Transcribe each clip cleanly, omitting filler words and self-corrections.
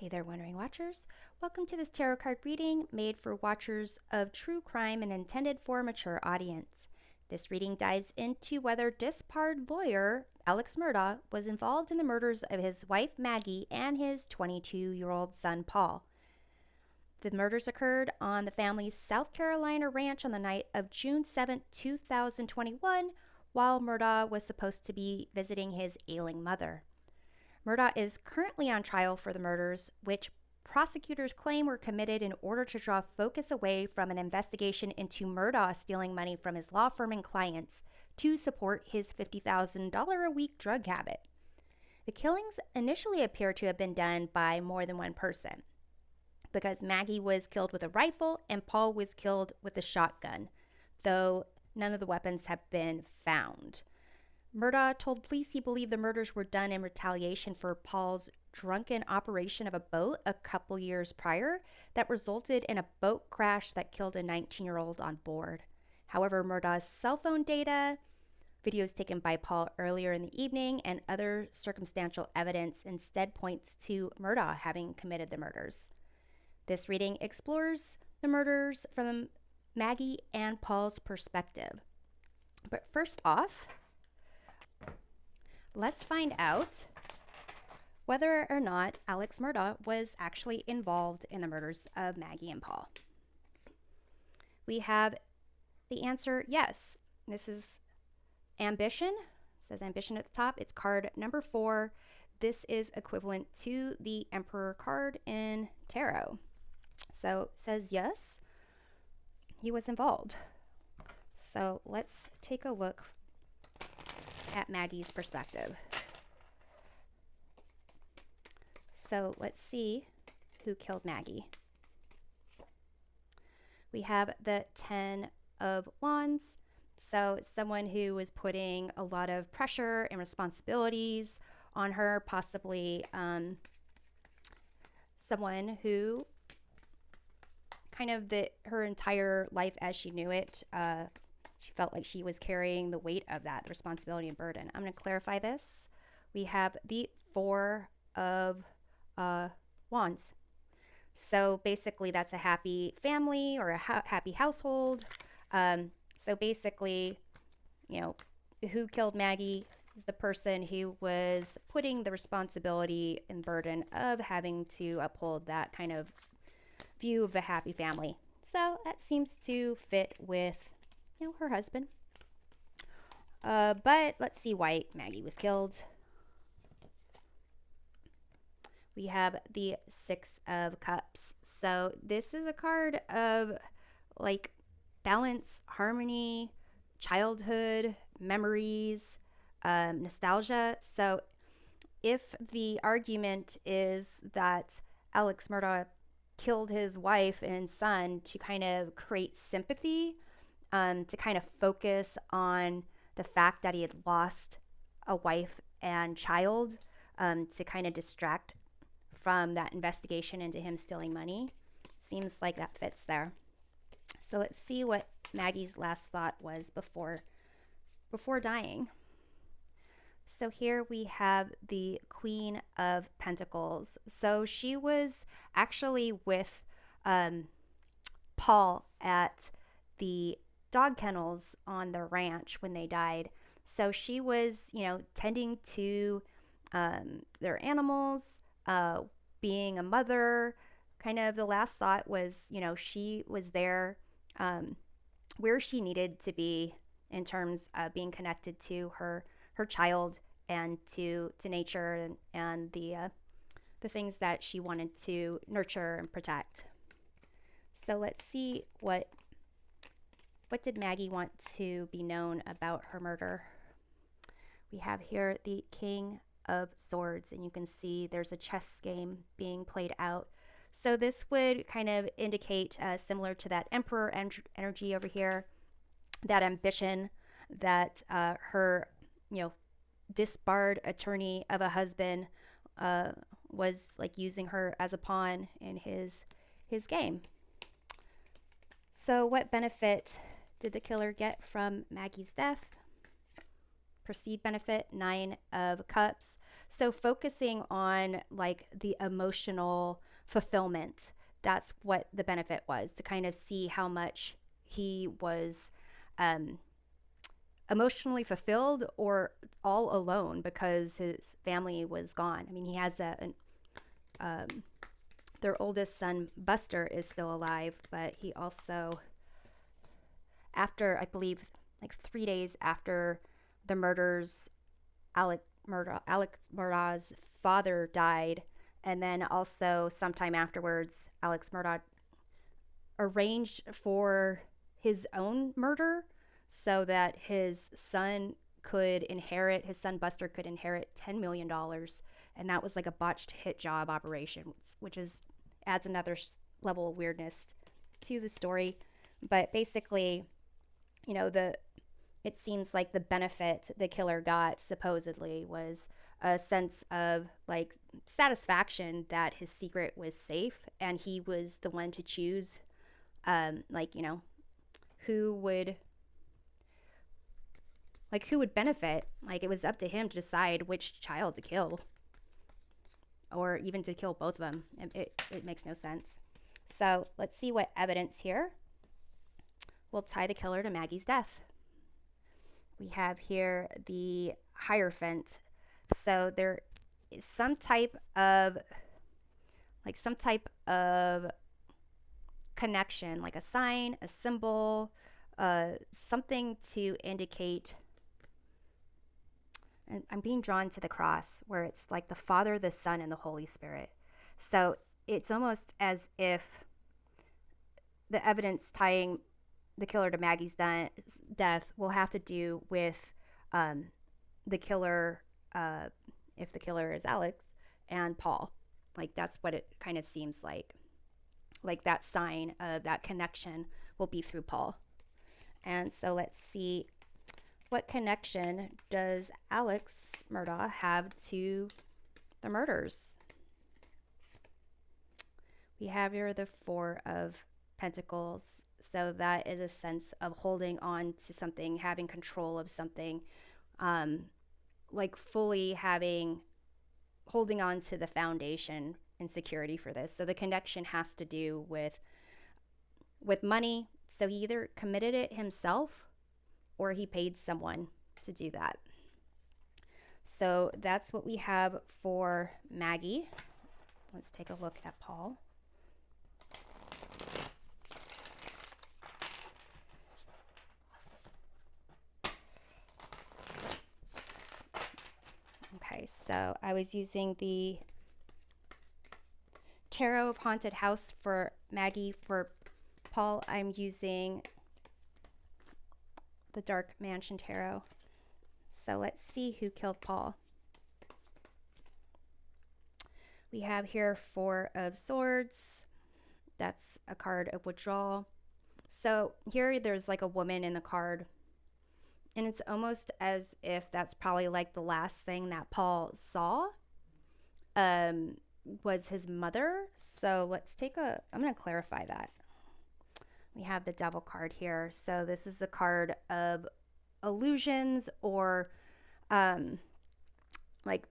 Hey there, Wondering Watchers. Welcome to this tarot card reading made for watchers of true crime and intended for a mature audience. This reading dives into whether disbarred lawyer Alex Murdaugh was involved in the murders of his wife Maggie and his 22-year-old son Paul. The murders occurred on the family's South Carolina ranch on the night of June 7, 2021, while Murdaugh was supposed to be visiting his ailing mother. Murdaugh is currently on trial for the murders, which prosecutors claim were committed in order to draw focus away from an investigation into Murdaugh stealing money from his law firm and clients to support his $50,000 a week drug habit. The killings initially appear to have been done by more than one person, because Maggie was killed with a rifle and Paul was killed with a shotgun, though none of the weapons have been found. Murdaugh told police he believed the murders were done in retaliation for Paul's drunken operation of a boat a couple years prior that resulted in a boat crash that killed a 19-year-old on board. However, Murdaugh's cell phone data, videos taken by Paul earlier in the evening, and other circumstantial evidence instead points to Murdaugh having committed the murders. This reading explores the murders from Maggie and Paul's perspective. But first off, let's find out whether or not Alex Murdaugh was actually involved in the murders of Maggie and Paul. We have the answer yes. This is ambition. It says ambition at the top. It's card number 4. This is equivalent to the Emperor card in tarot. So it says yes, he was involved. So let's take a look at Maggie's perspective. So let's see who killed Maggie. We have the 10 of Wands. So it's someone who was putting a lot of pressure and responsibilities on her, possibly someone who kind of her entire life as she knew it, she felt like she was carrying the weight of that responsibility and burden. I'm going to clarify this. We have the 4 of Wands. So basically that's a happy family or a happy household. So basically, who killed Maggie is the person who was putting the responsibility and burden of having to uphold that kind of view of a happy family. So that seems to fit with her husband. But let's see why Maggie was killed. We have the 6 of Cups. So this is a card of like balance, harmony, childhood, memories, nostalgia. So if the argument is that Alex Murdaugh killed his wife and son to kind of create sympathy, to kind of focus on the fact that he had lost a wife and child, to kind of distract from that investigation into him stealing money. Seems like that fits there. So let's see what Maggie's last thought was before dying. So here we have the Queen of Pentacles. So she was actually with Paul at the dog kennels on the ranch when they died. So she was, tending to their animals, being a mother. Kind of the last thought was, she was there where she needed to be in terms of being connected to her child and to nature and the things that she wanted to nurture and protect. So let's see what did Maggie want to be known about her murder. We have here the King of Swords, and you can see there's a chess game being played out. So this would kind of indicate, similar to that Emperor energy over here, that ambition that her, disbarred attorney of a husband was like using her as a pawn in his game. So what benefit did the killer get from Maggie's death? Perceived benefit, 9 of Cups. So focusing on like the emotional fulfillment, that's what the benefit was, to kind of see how much he was um, emotionally fulfilled or all alone because his family was gone. I mean, he has um, their oldest son, Buster, is still alive, but he also, after, I believe, like 3 days after the murders, Alex Murdaugh's father died, and then also sometime afterwards, Alex Murdaugh arranged for his own murder so that his son his son Buster could inherit $10 million, and that was like a botched hit job operation, which is adds another level of weirdness to the story. But basically, you know, the it seems like the benefit the killer got supposedly was a sense of like satisfaction that his secret was safe and he was the one to choose, like, you know, who would who would benefit. Like, it was up to him to decide which child to kill, or even to kill both of them. It makes no sense. So let's see what evidence here will tie the killer to Maggie's death. We have here the Hierophant. So there is some type of connection, like a sign, a symbol, something to indicate. And I'm being drawn to the cross, where it's like the Father, the Son, and the Holy Spirit. So it's almost as if the evidence tying the killer to Maggie's death will have to do with the killer, if the killer is Alex, and Paul. Like, that's what it kind of seems like. Like, that sign, that connection will be through Paul. And so let's see, what connection does Alex Murdaugh have to the murders? We have here the Four of Pentacles. So that is a sense of holding on to something, having control of something, like fully holding on to the foundation and security for this. So the connection has to do with money. So he either committed it himself or he paid someone to do that. So that's what we have for Maggie. Let's take a look at Paul. Okay, so I was using the Tarot of Haunted House for Maggie. For Paul, I'm using the Dark Mansion Tarot. So let's see who killed Paul. We have here Four of Swords. That's a card of withdrawal. So here there's like a woman in the card, and it's almost as if that's probably like the last thing that Paul saw was his mother. So let's I'm going to clarify that. We have the Devil card here. So this is a card of illusions, or like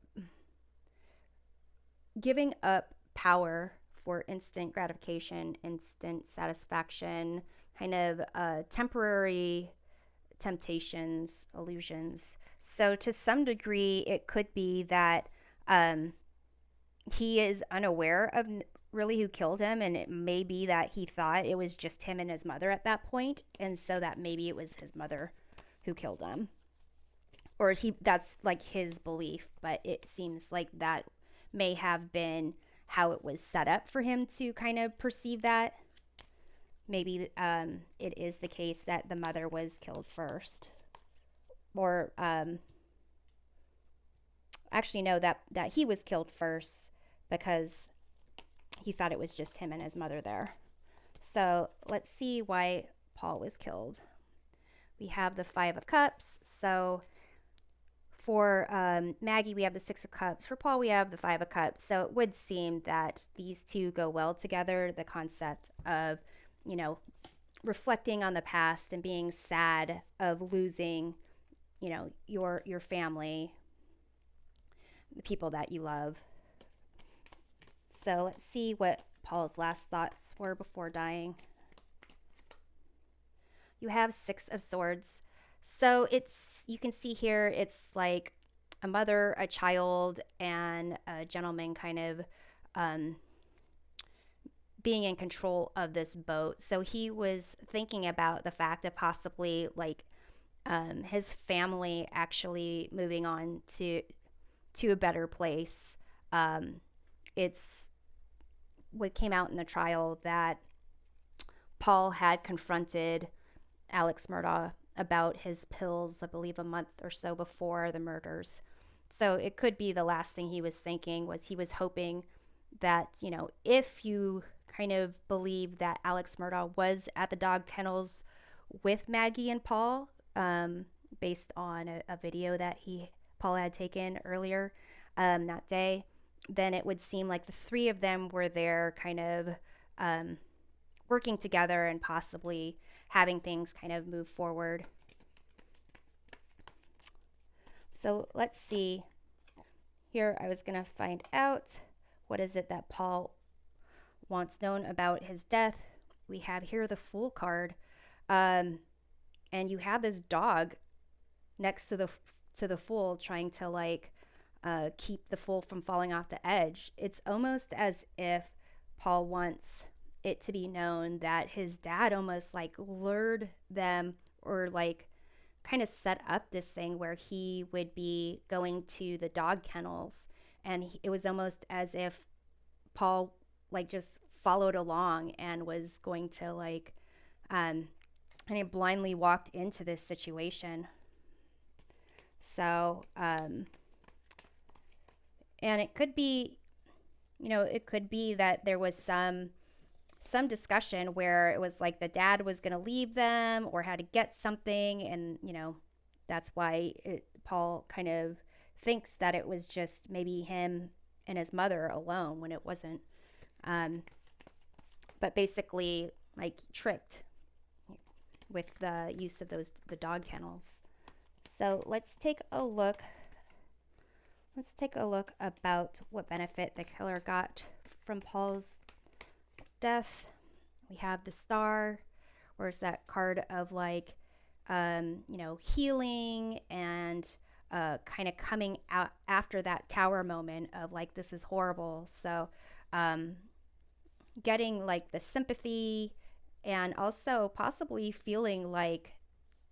giving up power for instant gratification, instant satisfaction, kind of temporary temptations, illusions. So to some degree, it could be that he is unaware of really who killed him, and it may be that he thought it was just him and his mother at that point, and so that maybe it was his mother who killed him, or that's like his belief. But it seems like that may have been how it was set up for him to kind of perceive that. Maybe it is the case that the mother was killed first, or actually no, that he was killed first because he thought it was just him and his mother there. So let's see why Paul was killed. We have the Five of Cups. So for Maggie, we have the Six of Cups. For Paul, we have the Five of Cups. So it would seem that these two go well together. The concept of, you know, reflecting on the past and being sad of losing, you know, your family, the people that you love. So let's see what Paul's last thoughts were before dying. You have 6 of Swords. So you can see here, it's like a mother, a child, and a gentleman kind of being in control of this boat. So he was thinking about the fact of possibly like his family actually moving on to a better place. It's what came out in the trial that Paul had confronted Alex Murdaugh about his pills, I believe a month or so before the murders. So it could be the last thing he was thinking was he was hoping that, you know, if you kind of believe that Alex Murdaugh was at the dog kennels with Maggie and Paul, based on a video that Paul had taken earlier that day, then it would seem like the 3 of them were there kind of working together and possibly having things kind of move forward. So let's see. Here I was going to find out what is it that Paul wants known about his death. We have here the Fool card. And you have this dog next to the Fool trying to like keep the Fool from falling off the edge. It's almost as if Paul wants it to be known that his dad almost like lured them or like kind of set up this thing where he would be going to the dog kennels, and it was almost as if Paul like just followed along and was going to like and he blindly walked into this situation. So and it could be, you know, it could be that there was some discussion where it was like the dad was going to leave them or had to get something, and you know, that's why Paul kind of thinks that it was just maybe him and his mother alone when it wasn't. But basically like tricked with the use of the dog kennels. So let's take a look about what benefit the killer got from Paul's death. We have the Star, where's that card of like you know, healing and kind of coming out after that tower moment of like, this is horrible. So getting like the sympathy and also possibly feeling like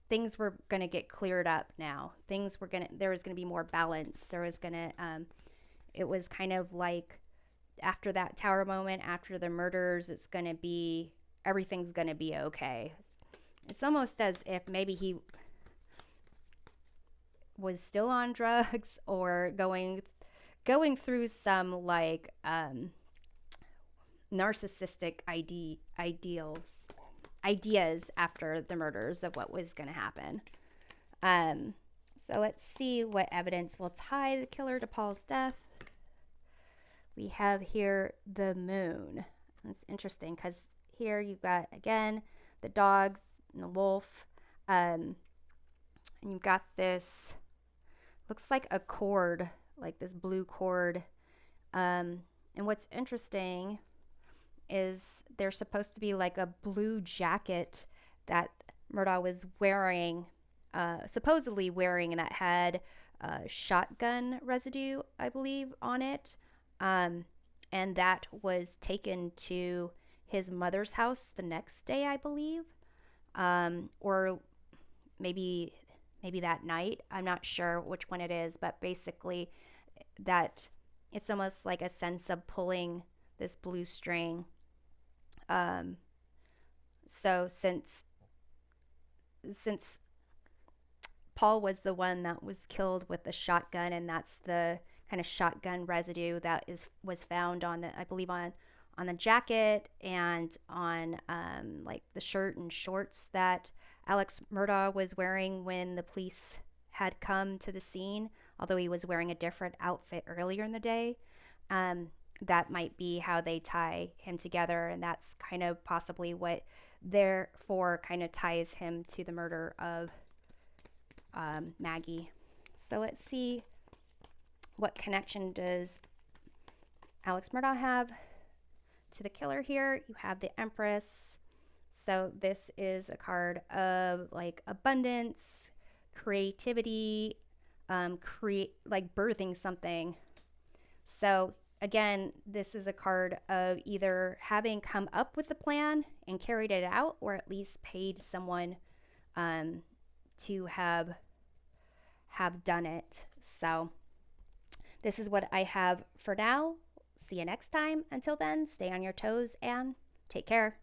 things were going to get cleared up now. There was going to be more balance. It was kind of like after that tower moment, after the murders, everything's going to be okay. It's almost as if maybe he was still on drugs or going through some like narcissistic ideas after the murders of what was going to happen. So let's see what evidence will tie the killer to Paul's death. We have here the moon. It's interesting because here you've got, again, the dogs and the wolf. And you've got this, looks like a cord, like this blue cord. And what's interesting is there's supposed to be like a blue jacket that Murdaugh was wearing, supposedly wearing, and that had shotgun residue, I believe, on it. And that was taken to his mother's house the next day, I believe. Or maybe that night. I'm not sure which one it is, but basically that it's almost like a sense of pulling this blue string. So since Paul was the one that was killed with the shotgun, and that's the kind of shotgun residue that was found on I believe on the jacket and on like the shirt and shorts that Alex Murdaugh was wearing when the police had come to the scene, although he was wearing a different outfit earlier in the day. That might be how they tie him together, and that's kind of possibly what therefore kind of ties him to the murder of Maggie. So let's see what connection does Alex Murdaugh have to the killer here? You have the Empress. So this is a card of like abundance, creativity, like birthing something. So again, this is a card of either having come up with a plan and carried it out, or at least paid someone to have done it. So this is what I have for now. See you next time. Until then, stay on your toes and take care.